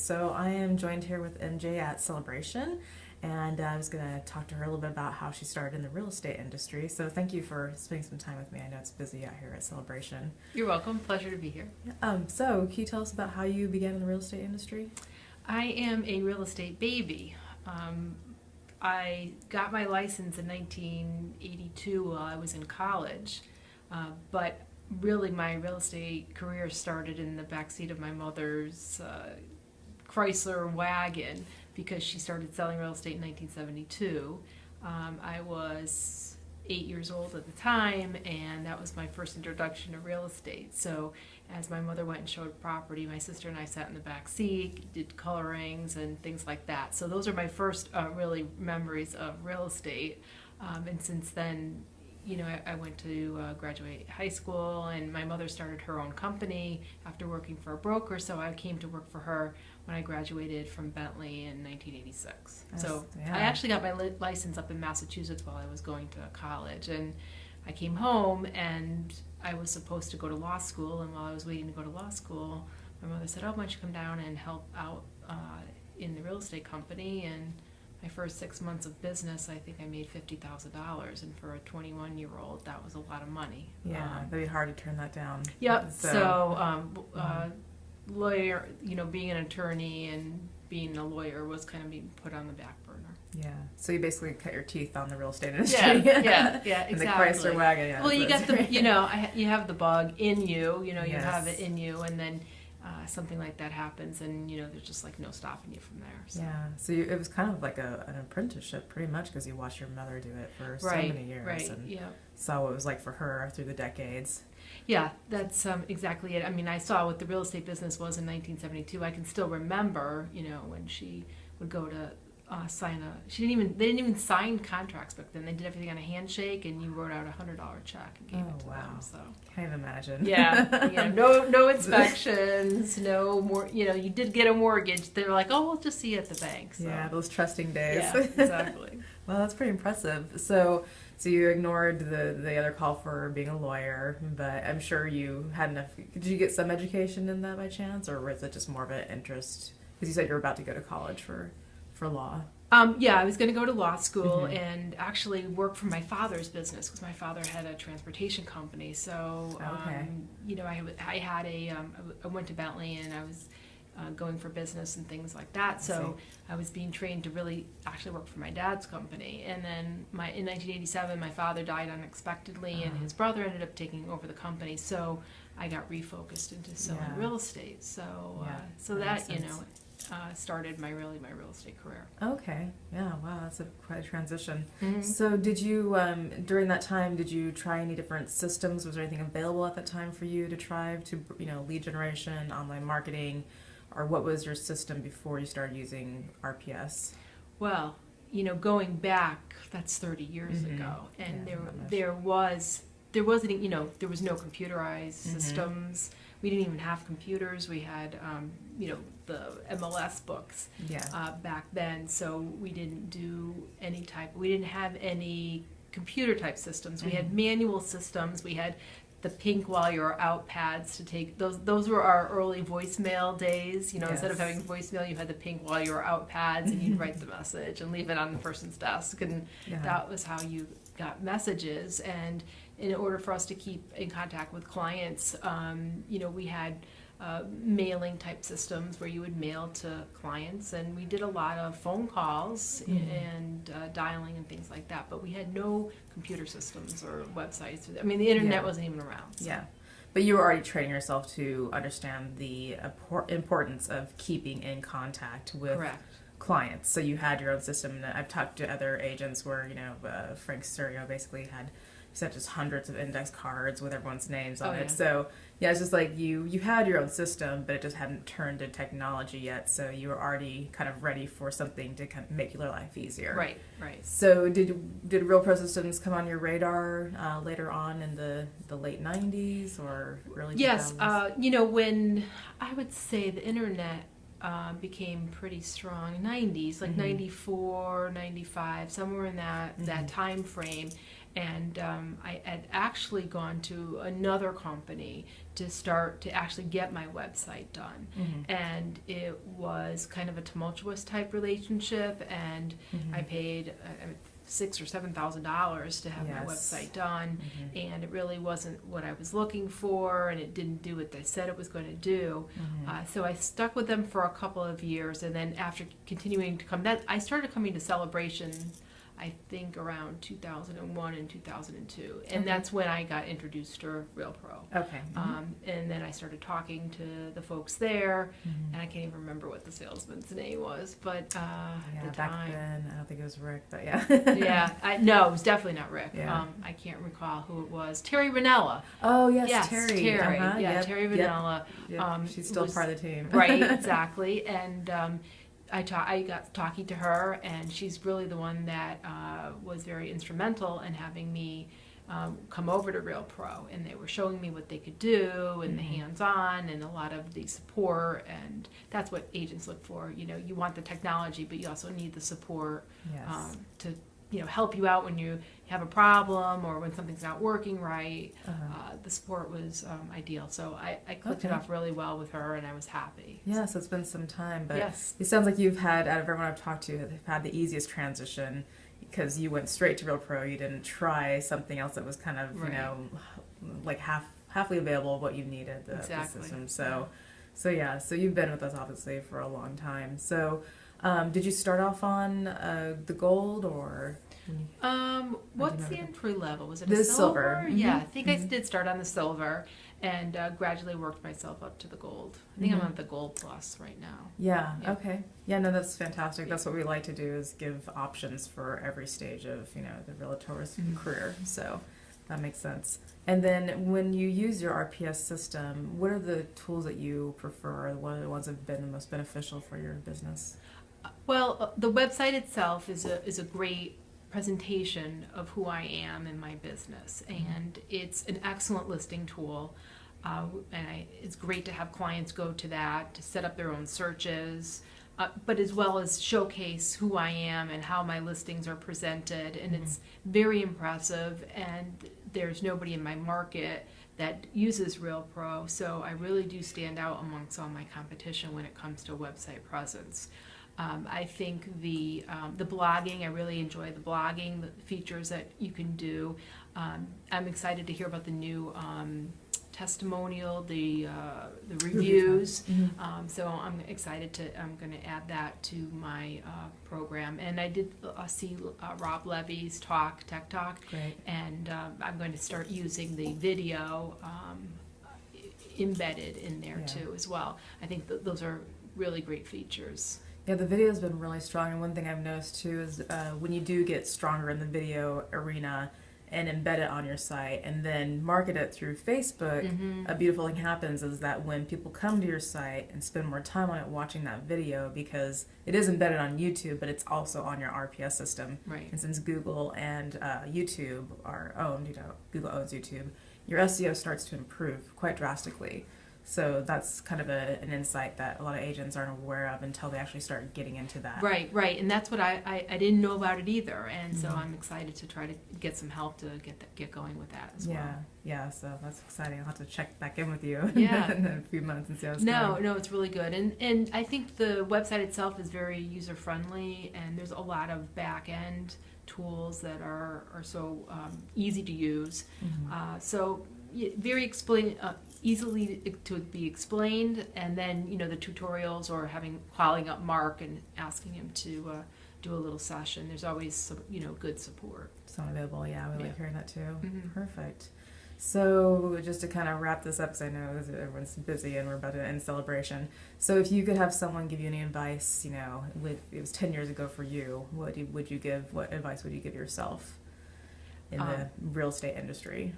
So I am joined here with MJ at Celebration, and I was going to talk to her a little bit about how she started in the real estate industry. So thank you for spending some time with me. I know it's busy out here at Celebration. You're welcome. Pleasure to be here. So can you tell us about how you began in the real estate industry? I am a real estate baby. I got my license in 1982 while I was in college, but really my real estate career started in the backseat of my mother's Chrysler wagon because she started selling real estate in 1972. I was 8 years old at the time, and that was my first introduction to real estate. So as my mother went and showed property, my sister and I sat in the back seat, did colorings and things like that. So those are my first really memories of real estate. And since then, you know, I went to graduate high school, and my mother started her own company after working for a broker, so I came to work for her when I graduated from Bentley in 1986. So yeah. I actually got my license up in Massachusetts while I was going to college, and I came home and I was supposed to go to law school, and while I was waiting to go to law school, my mother said, oh, why don't you come down and help out in the real estate company. And my first 6 months of business, I think I made $50,000, and for a 21-year-old, that was a lot of money. Yeah, it'd be hard to turn that down. Yep. So, lawyer, you know, being an attorney and being a lawyer was kind of being put on the back burner. Yeah. So you basically cut your teeth on the real estate industry. Yeah, exactly. In the Chrysler wagon. Yeah, well, you got the, you know, you have the bug in you. You know, you Yes. have it in you, and then something like that happens, and you know, there's just like no stopping you from there. So. Yeah, so it was kind of like an apprenticeship, pretty much, because you watched your mother do it for so many years, and saw what it was like for her through the decades. Yeah, that's exactly it. I mean, I saw what the real estate business was in 1972. I can still remember, you know, when she would go to sign they didn't even sign contracts back then. They did everything on a handshake, and you wrote out a $100 check and gave it to them. So can't imagine. Yeah, no inspections, no more. You know, you did get a mortgage. They were like, oh, we'll just see you at the bank. So. Yeah, those trusting days. Yeah, exactly. Well, that's pretty impressive. So you ignored the other call for being a lawyer, but I'm sure you had enough. Did you get some education in that by chance, or was it just more of an interest? Because you said you were about to go to college for law. Yeah, I was going to go to law school and actually work for my father's business, because my father had a transportation company. So, you know, I went to Bentley, and I was going for business and things like that. So I was being trained to really actually work for my dad's company. And then in 1987, my father died unexpectedly, and his brother ended up taking over the company. So I got refocused into selling real estate. So, that you know. Started my real estate career. Okay, yeah, wow, that's quite a transition. Mm-hmm. So did you, during that time, did you try any different systems? Was there anything available at that time for you to try to, you know, lead generation, online marketing, or what was your system before you started using RPS? Well, you know, going back, that's 30 years ago, and there wasn't, you know, there was no computerized systems. We didn't even have computers. We had, you know, the MLS books back then. So we didn't we didn't have any computer type systems. We had manual systems. We had the pink while you're out pads to take, those were our early voicemail days. You know, instead of having voicemail, you had the pink while you were out pads, and you'd write the message and leave it on the person's desk. And that was how you got messages. And in order for us to keep in contact with clients, you know, we had mailing type systems where you would mail to clients, and we did a lot of phone calls and dialing and things like that, but we had no computer systems or websites. I mean, the internet wasn't even around. So. Yeah, but you were already training yourself to understand the importance of keeping in contact with clients. So you had your own system. And I've talked to other agents where, you know, Frank Serio basically had sent just hundreds of index cards with everyone's names on it. So yeah, it's just like you had your own system, but it just hadn't turned to technology yet. So you were already kind of ready for something to kind of make your life easier. Right. So did RealPro systems come on your radar later on in the late 90s or early 2000s? Yes. You know, when I would say the internet became pretty strong, 90s, like 94, 95, somewhere in that time frame. And I had actually gone to another company to actually get my website done. And it was kind of a tumultuous type relationship, and I paid $6,000 or $7,000 to have my website done, and it really wasn't what I was looking for, and it didn't do what they said it was going to do. So I stuck with them for a couple of years, and then after continuing to come, I started coming to Celebration, I think around 2001 and 2002, and that's when I got introduced to Real Pro. Okay. And then I started talking to the folks there, and I can't even remember what the salesman's name was, but at the back time, then I don't think it was Rick, but yeah. No, it was definitely not Rick. Yeah. I can't recall who it was. Terry Ranella. Oh yes, Terry. Yep. Terry Ranella. Yep. She's still part of the team. Right, exactly. And I got talking to her, and she's really the one that was very instrumental in having me come over to Real Pro, and they were showing me what they could do, and the hands-on, and a lot of the support, and that's what agents look for. You know, you want the technology, but you also need the support to help you out when you have a problem or when something's not working right. The support was ideal, so I clicked it off really well with her, and I was happy. Yeah, so it's been some time, but yes. It sounds like you've had, out of everyone I've talked to, they've had the easiest transition because you went straight to Real Pro. You didn't try something else that was kind of like halfly available of what you needed, the system. So you've been with us obviously for a long time. So did you start off on the gold or? What's the entry level? Was it the a silver? Yeah, I think I did start on the silver, and gradually worked myself up to the gold. I think I'm at the gold plus right now. Yeah. Okay. Yeah. No, that's fantastic. That's what we like to do, is give options for every stage of the realtor's career. So that makes sense. And then when you use your RPS system, what are the tools that you prefer? What are the ones that have been the most beneficial for your business? Well, the website itself is a great presentation of who I am in my business, and it's an excellent listing tool, and it's great to have clients go to that to set up their own searches, but as well as showcase who I am and how my listings are presented, and it's very impressive, and there's nobody in my market that uses Real Pro, so I really do stand out amongst all my competition when it comes to website presence. I think the blogging, I really enjoy the blogging, the features that you can do. I'm excited to hear about the new testimonial, the reviews. So I'm excited I'm going to add that to my program. And I did see Rob Levy's Tech Talk. Great. And I'm going to start using the video embedded in there too as well. I think those are really great features. Yeah, the video's been really strong, and one thing I've noticed too is when you do get stronger in the video arena and embed it on your site and then market it through Facebook, a beautiful thing happens is that when people come to your site and spend more time on it watching that video, because it is embedded on YouTube, but it's also on your RPS system. Right. And since Google and YouTube are owned, Google owns YouTube, your SEO starts to improve quite drastically. So that's kind of an insight that a lot of agents aren't aware of until they actually start getting into that. Right, and that's what I didn't know about it either, and so I'm excited to try to get some help to get going with that as well. Yeah, so that's exciting. I'll have to check back in with you in a few months and see how it's going. No, it's really good, and I think the website itself is very user friendly, and there's a lot of back end tools that are so easy to use. So very easily to be explained, and then the tutorials or calling up Mark and asking him to do a little session. There's always some good support. Someone available, we like hearing that too. Perfect. So just to kind of wrap this up, because I know everyone's busy and we're about to end Celebration. So if you could have someone give you any advice, it was 10 years ago for you, what advice would you give yourself in the real estate industry?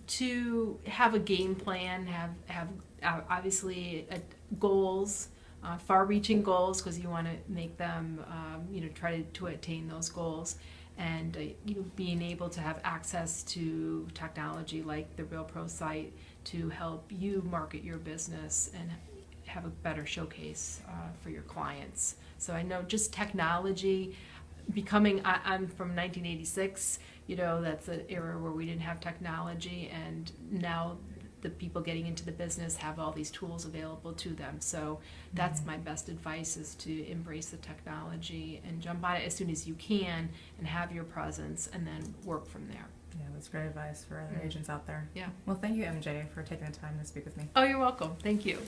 To have a game plan, have obviously goals, far-reaching goals, because you want to make them, try to attain those goals, and being able to have access to technology like the Real Pro site to help you market your business and have a better showcase for your clients. So I know just technology. I'm from 1986. That's an era where we didn't have technology, and now the people getting into the business have all these tools available to them. So that's my best advice, is to embrace the technology and jump on it as soon as you can and have your presence, and then work from there. Yeah, that's great advice for other agents out there. Yeah. Well, thank you, MJ, for taking the time to speak with me. Oh, you're welcome. Thank you.